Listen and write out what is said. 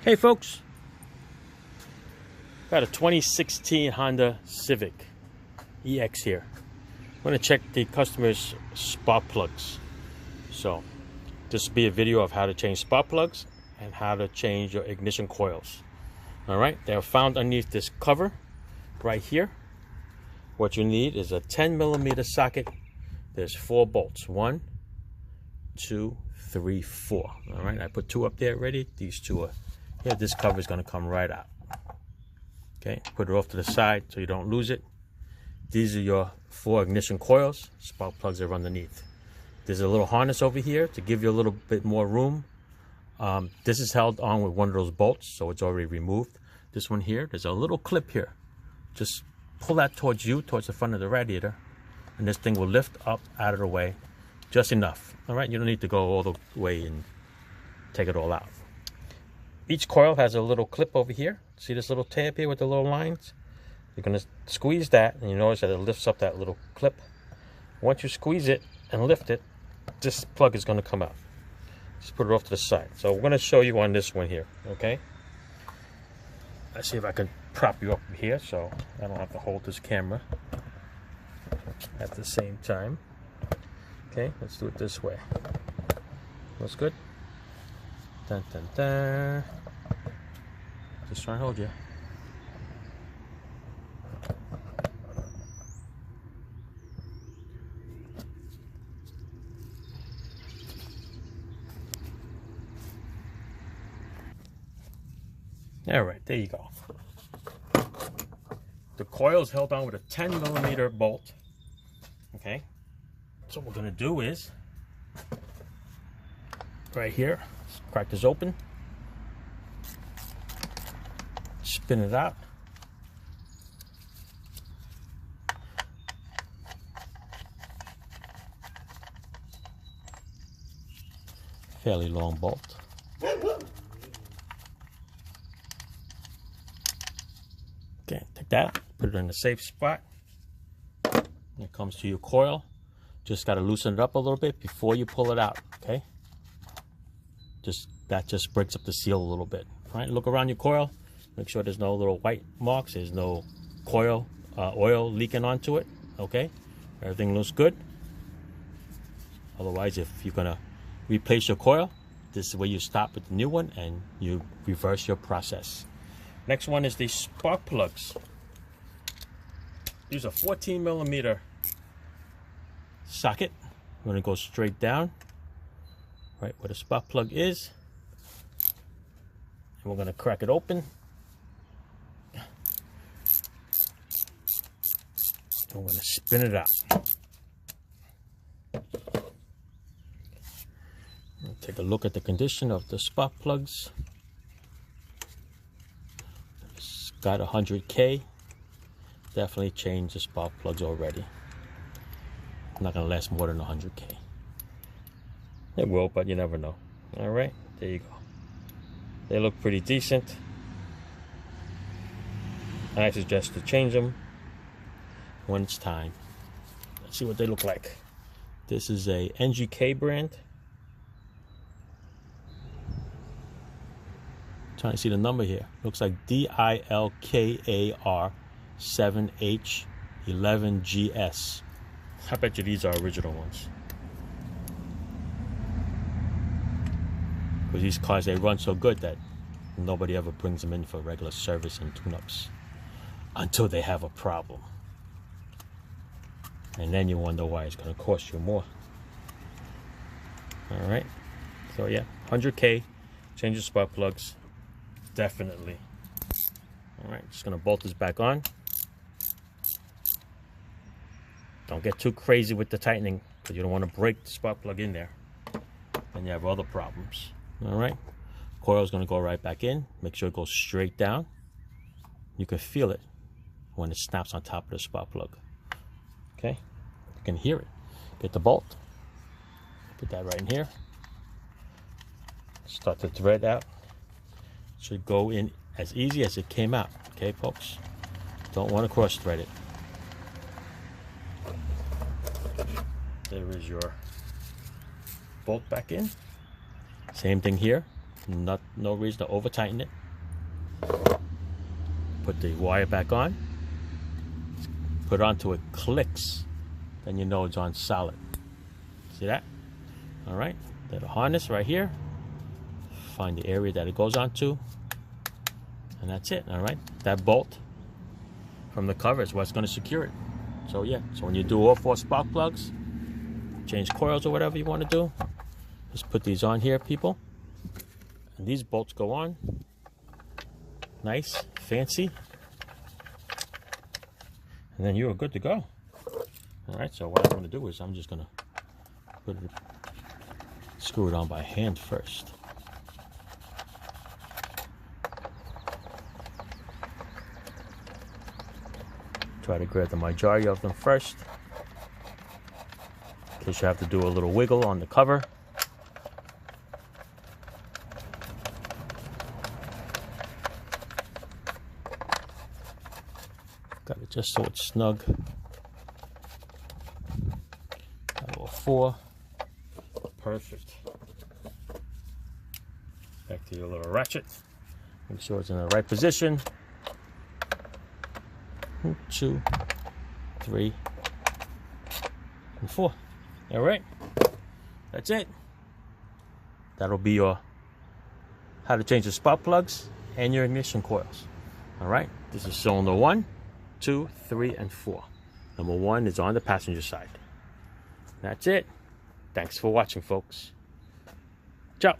Hey folks, got a 2016 Honda Civic EX here. I'm going to check the customer's spark plugs. So this will be a video of how to change spark plugs and how to change your ignition coils. Alright, they're found underneath this cover right here. What you need is a 10mm socket. There's 4 bolts. 1, 2, 3, 4. Alright, I put 2 up there ready. These 2 are here. This cover is going to come right out. Okay, put it off to the side so you don't lose it. These are your 4 ignition coils. Spark plugs are underneath. There's a little harness over here to give you a little bit more room. This is held on with one of those bolts, so it's already removed. This one here, there's a little clip here. Just pull that towards you, towards the front of the radiator, and this thing will lift up out of the way just enough. All right, you don't need to go all the way and take it all out. Each coil has a little clip over here. See this little tab here with the little lines? You're going to squeeze that, and you notice that it lifts up that little clip. Once you squeeze it and lift it, this plug is going to come out. Just put it off to the side. So we're going to show you on this one here, okay? Let's see if I can prop you up here so I don't have to hold this camera at the same time. Okay, let's do it this way. Looks good? Dun, dun, dun. Just try and hold you. All right, there you go. The coil is held on with a 10mm bolt. Okay, so what we're gonna do is right here, crack this open, spin it out, fairly long bolt. Okay, take that, put it in a safe spot. When it comes to your coil, just got to loosen it up a little bit before you pull it out, okay? That just breaks up the seal a little bit. All right, look around your coil, make sure there's no little white marks, there's no coil oil leaking onto it, okay? Everything looks good. Otherwise, if you're gonna replace your coil, this is where you stop with the new one and you reverse your process. Next one is the spark plugs. Use a 14mm socket. I'm going to go straight down, right where the spark plug is. And we're going to crack it open. And we're going to spin it out. Take a look at the condition of the spark plugs. It's got 100K. Definitely change the spark plugs already. Not gonna last more than 100K. It will, but you never know. All right, there you go. They look pretty decent. I suggest to change them when it's time. Let's see what they look like. This is a NGK brand. Trying to see the number here. Looks like DILKAR 7H11GS. I bet you these are original ones. Because these cars, they run so good that nobody ever brings them in for regular service and tune-ups until they have a problem. And then you wonder why it's going to cost you more. Alright. So yeah, 100K. Change your spark plugs. Definitely. Alright, just going to bolt this back on. Don't get too crazy with the tightening because you don't want to break the spark plug in there. And you have other problems. Alright. Coil is going to go right back in. Make sure it goes straight down. You can feel it when it snaps on top of the spark plug. Okay. You can hear it. Get the bolt. Put that right in here. Start the thread out. Should go in as easy as it came out. Okay, folks? Don't want to cross thread it. There is your bolt back in. Same thing here. No reason to over tighten it. Put the wire back on. Put it on till it clicks. Then you know it's on solid. See that? All right. Little harness right here. Find the area that it goes onto. And that's it. All right. That bolt from the cover is what's going to secure it. So yeah. So when you do all 4 spark plugs, change coils or whatever you want to do, just put these on here, people. And these bolts go on. Nice, fancy. And then you're good to go. All right, so what I'm going to do is I'm just going to screw it on by hand first. Try to grab the majority of them first, in case you have to do a little wiggle on the cover. Got it just so it's snug. Got all 4. Perfect. Back to your little ratchet. Make sure it's in the right position. 1, 2, 3, and 4. All right. That's it. That'll be your how to change the spark plugs and your ignition coils. All right. This is cylinder 1, 2, 3, and 4. Number 1 is on the passenger side. That's it. Thanks for watching, folks. Ciao.